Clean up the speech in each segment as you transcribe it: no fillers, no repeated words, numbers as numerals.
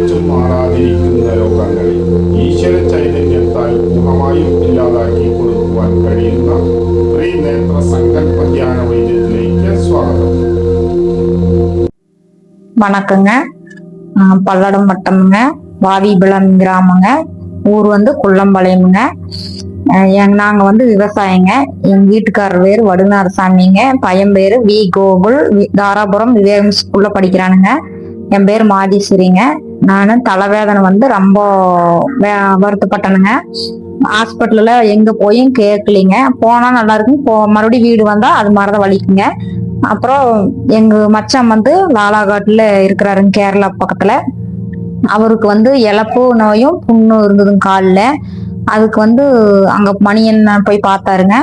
ആവർത്തിച്ചും മാറാതിരിക്കുന്ന രോഗങ്ങളെ ഈശ്വര ചൈതന്യത്താൽ പൂർണ്ണമായും ഇല്ലാതാക്കി കൊടുക്കുവാൻ കഴിയുന്ന ത്രിനേത്ര സങ്കല്പ ധ്യാന വൈദ്യത്തിലേക്ക് സ്വാഗതം. வணக்கங்க. பல்லடம் வட்டம்ங்க, வாவிபுலம் கிராமங்க. ஊர் குள்ளம்பாளையம்ங்க. நாங்க விவசாயிங்க. எங்க வீட்டுக்காரர் பேரு வடுநாரசாமிங்க. பையன் பேரு வி கோகுல். தாராபுரம் விவேகம் ஸ்கூல்ல படிக்கிறானுங்க. என் பேரு மாதீஸ்வரிங்க. நானும் தலைவேதனை ரொம்ப வருத்தப்பட்டனுங்க. ஹாஸ்பிட்டல்ல எங்க போயும் கேட்கலிங்க. போனா நல்லா இருக்கும், மறுபடியும் வீடு வந்தா அது மாதிரிதான் வலிக்குங்க. அப்புறம் எங்க மச்சான் லாலாகாட்டுல இருக்கிறாருங்க, கேரளா பக்கத்துல. அவருக்கு இழப்பு நோயும் புண்ணு இருந்ததுங்க காலில். அதுக்கு அங்க மணியண்ணன் போய் பார்த்தாருங்க.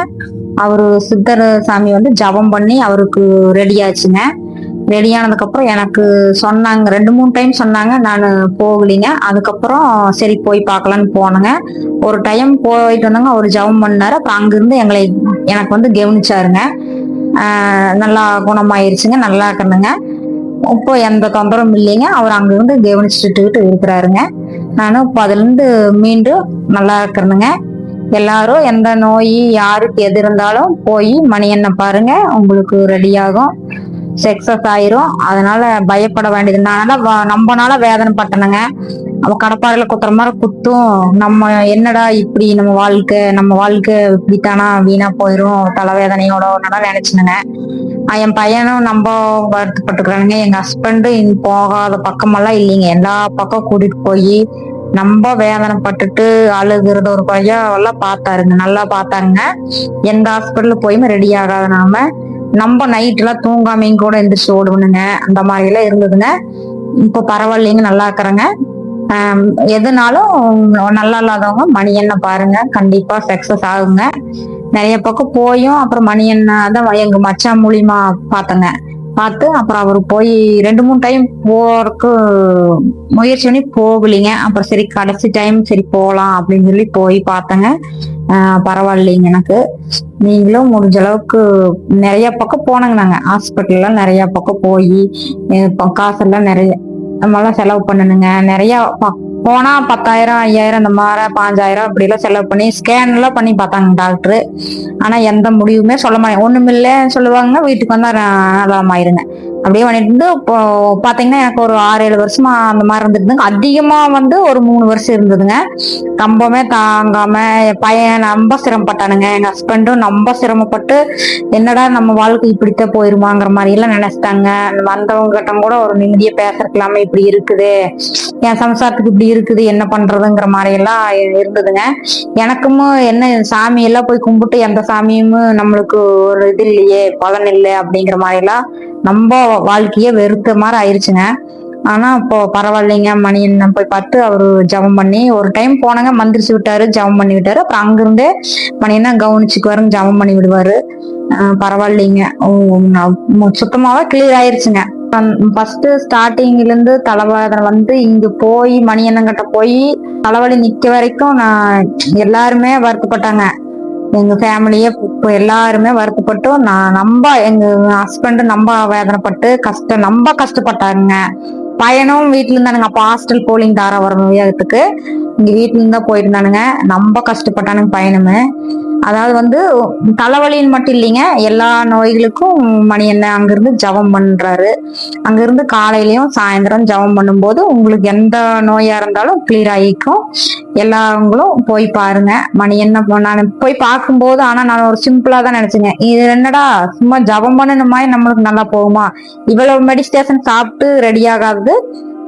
அவரு சித்தர் சாமி ஜபம் பண்ணி அவருக்கு ரெடி ஆச்சுங்க. ரெடி ஆனதுக்கு அப்புறம் எனக்கு சொன்னாங்க, 2-3 டைம் சொன்னாங்க. நான் போகலிங்க. அதுக்கப்புறம் சரி போய் பார்க்கலான்னு போனேங்க. ஒரு டைம் போயிட்டு வந்தாங்க. அவர் ஜபம் பண்ணாரு. அப்புறம் அங்கிருந்து எனக்கு கவனிச்சாருங்க. நல்லா குணமாயிருச்சுங்க, நல்லா இருக்கணுங்க. இப்போ எந்த தொந்தரவும் இல்லைங்க. அவர் அங்கிருந்து கவனிச்சுட்டு இருக்கிறாருங்க. நானும் இப்போ அதுல இருந்து மீண்டும் நல்லா இருக்கிறேனுங்க. எல்லாரும் எந்த நோய் யாருக்கு எது இருந்தாலும் போய் மணியண்ண பாருங்க, உங்களுக்கு ரெடி ஆகும், சக்சஸ் ஆயிரும். அதனால பயப்பட வேண்டியது. நம்மனால வேதனை பட்டனுங்க. அவ கடப்பாறையில குத்துற மாதிரி குத்தும். நம்ம என்னடா இப்படி நம்ம வாழ்க்கை இப்படித்தானா வீணா போயிரும் தலைவேதனையோட நினைச்சுனுங்க. என் பையனும் ரொம்ப வருத்தப்பட்டுக்கிறானுங்க. எங்க ஹஸ்பண்டு போகாத பக்கமெல்லாம் இல்லைங்க, எல்லா பக்கம் கூட்டிட்டு போய் ரொம்ப வேதனைப்பட்டுட்டு அழுகுறது ஒரு பையன் பார்த்தாருங்க, நல்லா பார்த்தாருங்க. எந்த ஹாஸ்பிட்டல் போயுமே ரெடி ஆகாத நம்ம நைட் எல்லாம் தூங்காமையும் கூட எந்திரிச்சு ஓடுவனுங்க. அந்த மாதிரி எல்லாம் இருந்ததுங்க. இப்போ பரவாயில்லைங்க, நல்லா இருக்கிறேங்க. எதுனாலும் நல்லா இல்லாதவங்க மணியண்ண பாருங்க, கண்டிப்பா சக்சஸ் ஆகுங்க. நிறைய பக்கம் போயும் அப்புறம் மணியண்ண தான் எங்க மச்சான் மூலியமா பார்த்தேங்க. பார்த்து அப்புறம் அவரு போய் 2-3 டைம் போறதுக்கு முயற்சி பண்ணி போகலிங்க. அப்புறம் சரி கடைசி டைம் சரி போகலாம் அப்படின்னு சொல்லி போய் பார்த்தேங்க. பரவாயில்லைங்க எனக்கு. நீங்களும் முடிஞ்ச அளவுக்கு நிறைய பக்கம் போனாங்க. நாங்க ஹாஸ்பிட்டல்ல நிறைய பக்கம் போய் காசெல்லாம் நிறைய நம்மளாம் செலவு பண்ணணுங்க. நிறைய போனா 10,000 5,000 இந்த மாதிரி 5,000 இப்படி எல்லாம் செலவு பண்ணி ஸ்கேன் எல்லாம் பண்ணி பார்த்தாங்க டாக்டர். ஆனா எந்த முடிவுமே சொல்ல மாட்டேன், ஒண்ணுமில்லைன்னு சொல்லுவாங்க. வீட்டுக்கு வந்தா நலமாயிருங்க. அப்படியே பண்ணிட்டு இப்போ பாத்தீங்கன்னா எனக்கு ஒரு 6-7 வருஷமா அந்த மாதிரி இருந்துருந்துங்க. அதிகமா ஒரு 3 வருஷம் இருந்ததுங்க. ரொம்பவே தாங்காம பையன் ரொம்ப சிரமப்பட்டானுங்க. எங்க ஹஸ்பண்டும் ரொம்ப சிரமப்பட்டு என்னடா நம்ம வாழ்க்கை இப்படித்தான் போயிருமாங்கிற மாதிரி எல்லாம் நினைச்சிட்டாங்க. வந்தவங்க கிட்ட கூட ஒரு நிம்மதியா பேசுறதுலாம இப்படி இருக்குது, என் சம்சாரத்துக்கு இப்படி இருக்குது, என்ன பண்றதுங்கிற மாதிரி எல்லாம் இருந்ததுங்க. எனக்கும் என்ன சாமி எல்லாம் போய் கும்பிட்டு எந்த சாமியும் நம்மளுக்கு ஒரு இது இல்லையே, பலன் இல்லை அப்படிங்கிற மாதிரி எல்லாம் ரொம்ப வாழ்க்கையே வெறுத்த மாதிரி ஆயிடுச்சுங்க. ஆனா இப்போ பரவாயில்லைங்க. மணியண்ணன் போய் பார்த்து அவரு ஜபம் பண்ணி ஒரு டைம் போனாங்க, மந்திரிச்சு விட்டாரு, ஜபம் பண்ணி விட்டாரு. அப்புறம் அங்கிருந்தே மணியண்ணன் கவனிச்சுக்குவாருங்க, ஜபம் பண்ணி விடுவாரு. பரவாயில்லைங்க, சுத்தமாவே கிளியர் ஆயிருச்சுங்க. ஃபர்ஸ்ட் ஸ்டார்டிங்ல இருந்து தலைவேதனை இங்க போய் மணியண்ணன் கிட்ட போய் தலைவலி நிக்க வரைக்கும் நான் எல்லாருமே வருத்தப்பட்டாங்க. எங்க ஃபேமிலியே இப்போ எல்லாருமே வருத்தப்பட்டோம். எங்க ஹஸ்பண்ட் ரொம்ப வேதனைப்பட்டு ரொம்ப கஷ்டப்பட்டாங்க. பையனும் வீட்டுல இருந்தானுங்க. அப்ப ஹாஸ்டல் போலிங் தாராபுரம் விவேகத்துக்கு இங்க வீட்டுல இருந்தா போயிட்டு இருந்தானுங்க. ரொம்ப கஷ்டப்பட்டானுங்க பையனுமே. அதாவது தலைவலின்னு மட்டும் இல்லைங்க, எல்லா நோய்களுக்கும் மணியண்ணன் அங்கிருந்து ஜபம் பண்றாரு. அங்கிருந்து காலையிலயும் சாயந்தரம் ஜபம் பண்ணும்போது உங்களுக்கு எந்த நோயா இருந்தாலும் கிளியர் ஆகிக்கும். எல்லாவங்களும் போய் பாருங்க. மணியண்ணன் நான் போய் பார்க்கும்போது ஆனா நான் ஒரு சிம்பிளா தான் நினைச்சேங்க, இது என்னடா சும்மா ஜபம் பண்ணணுமா நம்மளுக்கு நல்லா போகுமா, இவ்வளவு மெடிடேஷன் சாப்பிட்டு ரெடி ஆகாது,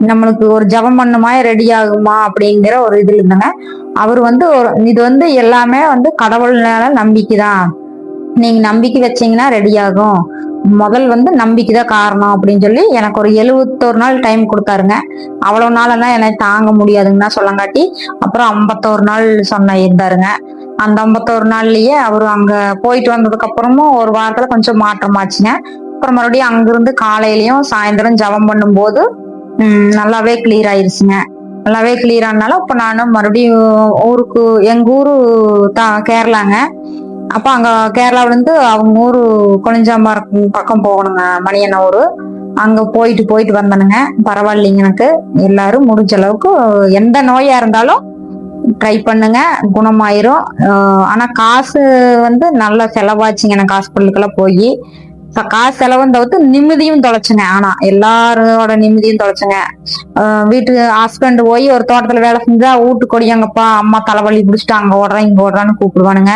நம்மளுக்கு ஒரு ஜபம் பண்ணுமா ரெடி ஆகுமா அப்படிங்கிற ஒரு இதுல இருந்தாங்க. அவர் இது எல்லாமே கடவுள் நம்பிக்கைதான். நீங்க நம்பிக்கை வச்சீங்கன்னா ரெடி ஆகும். முதல் நம்பிக்கைதான் காரணம் அப்படின்னு சொல்லி எனக்கு ஒரு 71 நாள் டைம் கொடுத்தாருங்க. அவ்வளவு நாள் எல்லாம் எனக்கு தாங்க முடியாதுங்கன்னா சொல்லங்காட்டி அப்புறம் 51 நாள் இருந்தாருங்க. அந்த 51 நாள்லயே அவரு அங்க போயிட்டு வந்ததுக்கு அப்புறமும் ஒரு வாரத்துல கொஞ்சம் மாற்றமாச்சுங்க. அப்புறம் மறுபடியும் அங்கிருந்து காலையிலயும் சாயந்தரம் ஜபம் பண்ணும் போது நல்லாவே கிளியர் ஆயிருச்சுங்க. நல்லாவே கிளியர் ஆனால இப்ப நானும் மறுபடியும் ஊருக்கு, எங்க ஊரு கேரளாங்க. அப்ப அங்க கேரளாவில இருந்து அவங்க ஊரு கொளிஞ்சாம்பாறை பக்கம் போகணுங்க, மணியண்ண ஊரு. அங்க போயிட்டு போயிட்டு வந்தனுங்க. பரவாயில்லைங்க. எனக்கு எல்லாரும் முடிஞ்ச அளவுக்கு எந்த நோயா இருந்தாலும் ட்ரை பண்ணுங்க, குணமாயிரும். ஆனா காசு வந்து நல்லா செலவாச்சுங்க. எனக்கு ஹாஸ்பிட்டலுக்கெல்லாம் போய் காசு செலவும் தவிர்த்து நிம்மதியும் தொலைச்சுங்க. ஆனா எல்லாரோட நிம்மதியும் தொலைச்சுங்க. வீட்டுக்கு ஹஸ்பண்ட் போய் ஒரு தோட்டத்துல வேலை செஞ்சா வீட்டுக்கு கொடியாங்கப்பா, அம்மா தலைவலி பிடிச்சிட்டு அங்க ஓடுறேன் இங்க ஓடுறான்னு கூப்பிடுவானுங்க.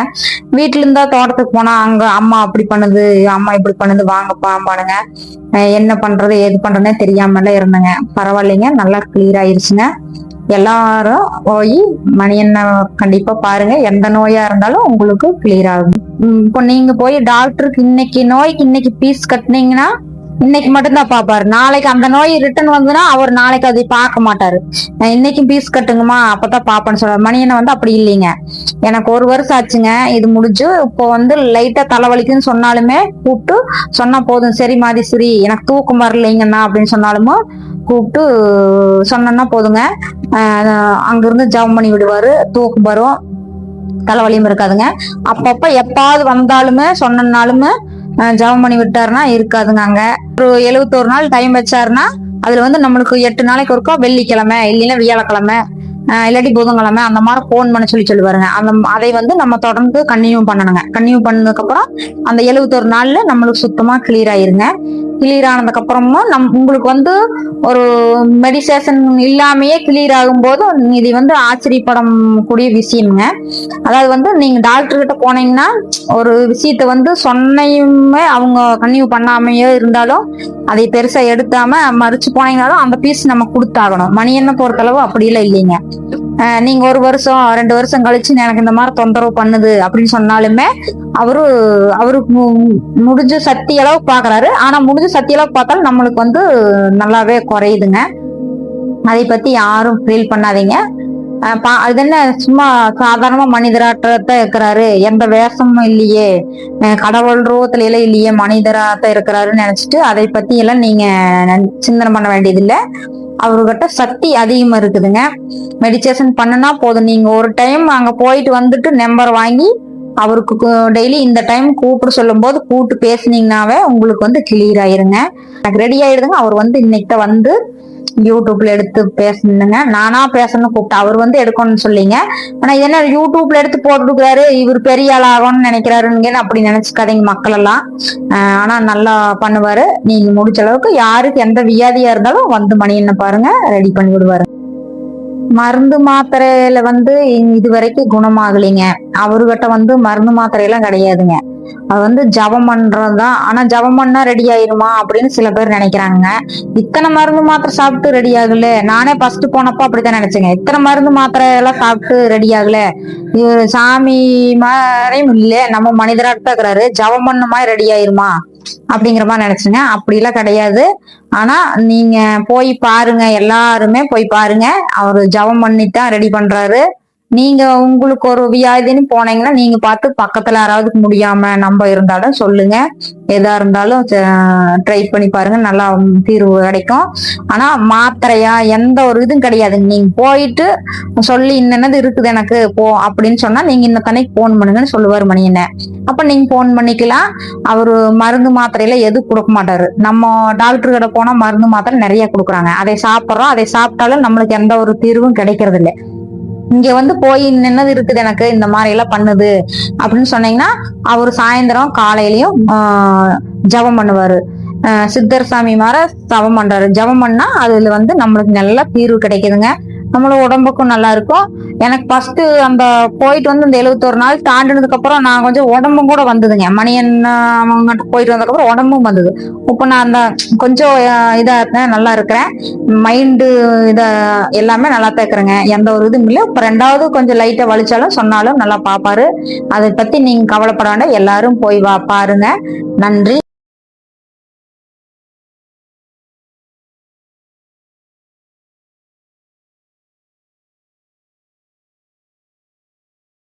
வீட்டுல இருந்தா தோட்டத்துக்கு போனா அங்க அம்மா அப்படி பண்ணுது, அம்மா இப்படி பண்ணுது, வாங்கப்பாம்பானுங்க. என்ன பண்றது ஏது பண்றதுன்னே தெரியாமல இருந்தேங்க. பரவாயில்லைங்க, நல்லா கிளியர் ஆயிருச்சுங்க. எல்லாரும் போய் மணியண்ண கண்டிப்பா பாருங்க. எந்த நோயா இருந்தாலும் உங்களுக்கு கிளியர் ஆகும். இப்போ நீங்க போய் டாக்டருக்கு இன்னைக்கு நோய்க்கு இன்னைக்கு பீஸ் கட்டினீங்கன்னா இன்னைக்கு மட்டும்தான் பாப்பாரு. நாளைக்கு அந்த நோய் ரிட்டர்ன் வந்துன்னா அவர் நாளைக்கு அதை பார்க்க மாட்டாரு. இன்னைக்கு பீஸ் கட்டுங்கம்மா அப்பதான் பாப்பேன்னு சொல்றாரு. மணியண்ண வந்து அப்படி இல்லைங்க. எனக்கு 1 வருஷம் ஆச்சுங்க இது முடிஞ்சு. இப்போ வந்து லைட்டா தலைவலிக்குன்னு சொன்னாலுமே கூப்பிட்டு சொன்னா போதும், சரி மாதேஸ்வரி எனக்கு தூக்கம் வரலைங்கண்ணா அப்படின்னு சொன்னாலுமோ கூப்பிட்டு சொன்னா போதுங்க. அங்கிருந்து ஜெபம் பண்ணி விடுவாரு, தூக்கம் வரும், தலைவலியும் இருக்காதுங்க. அப்பப்ப எப்பாவது வந்தாலுமே சொன்னாலுமே ஜெபம் பண்ணி விட்டாருன்னா இருக்காதுங்க. அங்க ஒரு 71 நாள் டைம் வச்சாருன்னா அதுல வந்து நம்மளுக்கு 8 நாளைக்கு ஒருக்கா வெள்ளிக்கிழமை இல்லைன்னா வியாழக்கிழமை இல்லாட்டி புதன்கிழமை அந்த மாதிரி போன் பண்ண சொல்லுவாருங்க. அதை வந்து நம்ம தொடர்ந்து கன்டினியூ பண்ணணுங்க. கன்டினியூ பண்ணதுக்கு அப்புறம் அந்த 71 நாள்ல நம்மளுக்கு சுத்தமா கிளியர் ஆயிருங்க. கிளியர் ஆனதுக்கு அப்புறமும் உங்களுக்கு வந்து ஒரு மெடிசேஷன் இல்லாமயே கிளியர் ஆகும்போது இது வந்து ஆச்சரியப்படம் கூடிய விஷயம்ங்க. அதாவது வந்து நீங்க டாக்டர் கிட்ட போனீங்கன்னா ஒரு விஷயத்த வந்து சொன்னையுமே அவங்க கன்டினியூ பண்ணாமையோ இருந்தாலும் அதை பெருசா எடுத்தாம மறிச்சு போனீங்கனாலும் அந்த பீஸ் நம்ம கொடுத்தாகணும். மணி என்ன பொறுத்தளவு அப்படி எல்லாம் இல்லைங்க. நீங்க 1 வருஷம் 2 வருஷம் கழிச்சு எனக்கு இந்த மாதிரி தொந்தரவு பண்ணுது அப்படின்னு சொன்னாலுமே அவருக்கு முடிஞ்ச சக்தி அளவு பாக்குறாரு. ஆனா முடிஞ்ச சக்தி அளவு பார்த்தாலும் நம்மளுக்கு வந்து நல்லாவே குறையுதுங்க. அதை பத்தி யாரும் ஃபீல் பண்ணாதீங்க. அது என்ன சும்மா சாதாரணமா மனிதராட்டத்தான் இருக்கிறாரு, எந்த வேஷமும் இல்லையே, கடவுள் ரூபத்துல எல்லாம் இல்லையே, மனிதராத்தான் இருக்கிறாருன்னு நினைச்சிட்டு அதை பத்தி எல்லாம் நீங்க சிந்தனை பண்ண வேண்டியதில்லை. அவர்கிட்ட சக்தி அதிகமா இருக்குதுங்க. மெடிடேஷன் பண்ணுனா போதும். நீங்க ஒரு டைம் அங்க போயிட்டு வந்துட்டு நம்பர் வாங்கி அவருக்கு டெய்லி இந்த டைம் கூப்பிட சொல்லும் போது கூப்பிட்டு பேசுனீங்கன்னாவே உங்களுக்கு வந்து கிளியர் ஆயிருங்க. எனக்கு ரெடி ஆயிடுதுங்க. அவர் வந்து இன்னைக்கு வந்து யூடியூப்ல எடுத்து பேசணுங்க. நானா பேசணும்னு கூப்பிட்டு அவர் வந்து எடுக்கணும்னு சொல்லிங்க. ஆனா என்ன யூடியூப்ல எடுத்து போட்டுருக்காரு, இவர் பெரிய ஆள் ஆகணும்னு நினைக்கிறாருங்க அப்படி நினைச்சுக்காதீங்க மக்கள் எல்லாம். ஆனா நல்லா பண்ணுவாரு. நீங்க முடிச்ச அளவுக்கு யாருக்கு எந்த வியாதியா இருந்தாலும் வந்து மணியண்ண பாருங்க, ரெடி பண்ணி விடுவாரு. மருந்து மாத்திரையில வந்து இது வரைக்கும் குணமாகலைங்க. அவர்கிட்ட வந்து மருந்து மாத்திரையெல்லாம் கிடையாதுங்க. அது வந்து ஜபம் பண்றதுதான். ஆனா ஜபம் பண்ணா ரெடி ஆயிருமா அப்படின்னு சில பேர் நினைக்கிறாங்க. இத்தனை மருந்து மாத்திரை சாப்பிட்டு ரெடி ஆகல. நானே ஃபர்ஸ்ட் போனப்போ அப்படித்தான் நினைச்சேங்க. இத்தனை மருந்து மாத்திரை எல்லாம் சாப்பிட்டு ரெடி ஆகல, இவர் சாமி மாதிரியும் இல்ல, நம்ம மனிதராக இருக்கிறாரு, ஜபம் பண்ண மாதிரி ரெடி ஆயிருமா அப்படிங்கிற மாதிரி நினைச்சுங்க. அப்படி எல்லாம் கிடையாது. ஆனா நீங்க போய் பாருங்க, எல்லாருமே போய் பாருங்க. அவரு ஜபம் பண்ணித்தான் ரெடி பண்றாரு. நீங்க உங்களுக்கு ஒரு வியாதின்னு போனீங்கன்னா நீங்க பார்த்து பக்கத்துல யாராவது முடியாம நம்ம இருந்தாலும் சொல்லுங்க. எதா இருந்தாலும் ட்ரை பண்ணி பாருங்க, நல்லா தீர்வு கிடைக்கும். ஆனா மாத்திரையா எந்த ஒரு இதுவும் கிடையாது. நீங்க போயிட்டு சொல்லி இன்னது இருக்குது எனக்கு போ அப்படின்னு சொன்னா நீங்க இந்த தனிக்கு போன் பண்ணுங்கன்னு சொல்லுவாரு மணியண்ண. அப்ப நீங்க போன் பண்ணிக்கலாம். அவரு மருந்து மாத்திரையில எதுவும் கொடுக்க மாட்டாரு. நம்ம டாக்டர் கிட்ட போனா மருந்து மாத்திரை நிறைய கொடுக்குறாங்க. அதை சாப்பிட்றோம். அதை சாப்பிட்டாலும் நம்மளுக்கு எந்த ஒரு தீர்வும் கிடைக்கிறது இல்லை. இங்க வந்து போய் என்னது இருக்குது எனக்கு இந்த மாதிரி எல்லாம் பண்ணுது அப்படின்னு சொன்னீங்கன்னா அவரு சாயந்தரம் காலையிலயும் ஜபம் பண்ணுவாரு. சித்தர் சாமி மாதிரி ஜபம் பண்றாரு. ஜபம் பண்ணா அதுல வந்து நம்மளுக்கு நல்ல தீர்வு கிடைக்குதுங்க. நம்மளோட உடம்புக்கும் நல்லா இருக்கும். எனக்கு ஃபர்ஸ்ட் அந்த போயிட்டு வந்து இந்த 71 நாள் தாண்டினதுக்கு அப்புறம் நான் கொஞ்சம் உடம்பும் கூட வந்ததுங்க. மணியன் அவங்க போயிட்டு வந்ததுக்கு அப்புறம் உடம்பும் வந்தது. இப்போ நான் அந்த கொஞ்சம் இதா இருக்கேன், நல்லா இருக்கிறேன். மைண்டு இத எல்லாமே நல்லா தான் இருக்கிறேங்க. எந்த ஒரு இதுவும் இல்லை. இப்ப 2வது கொஞ்சம் லைட்டா வலிச்சாலும் சொன்னாலும் நல்லா பாப்பாரு. அதை பத்தி நீங்க கவலைப்பட வேண்டாம். எல்லாரும் போய் பாருங்க. நன்றி.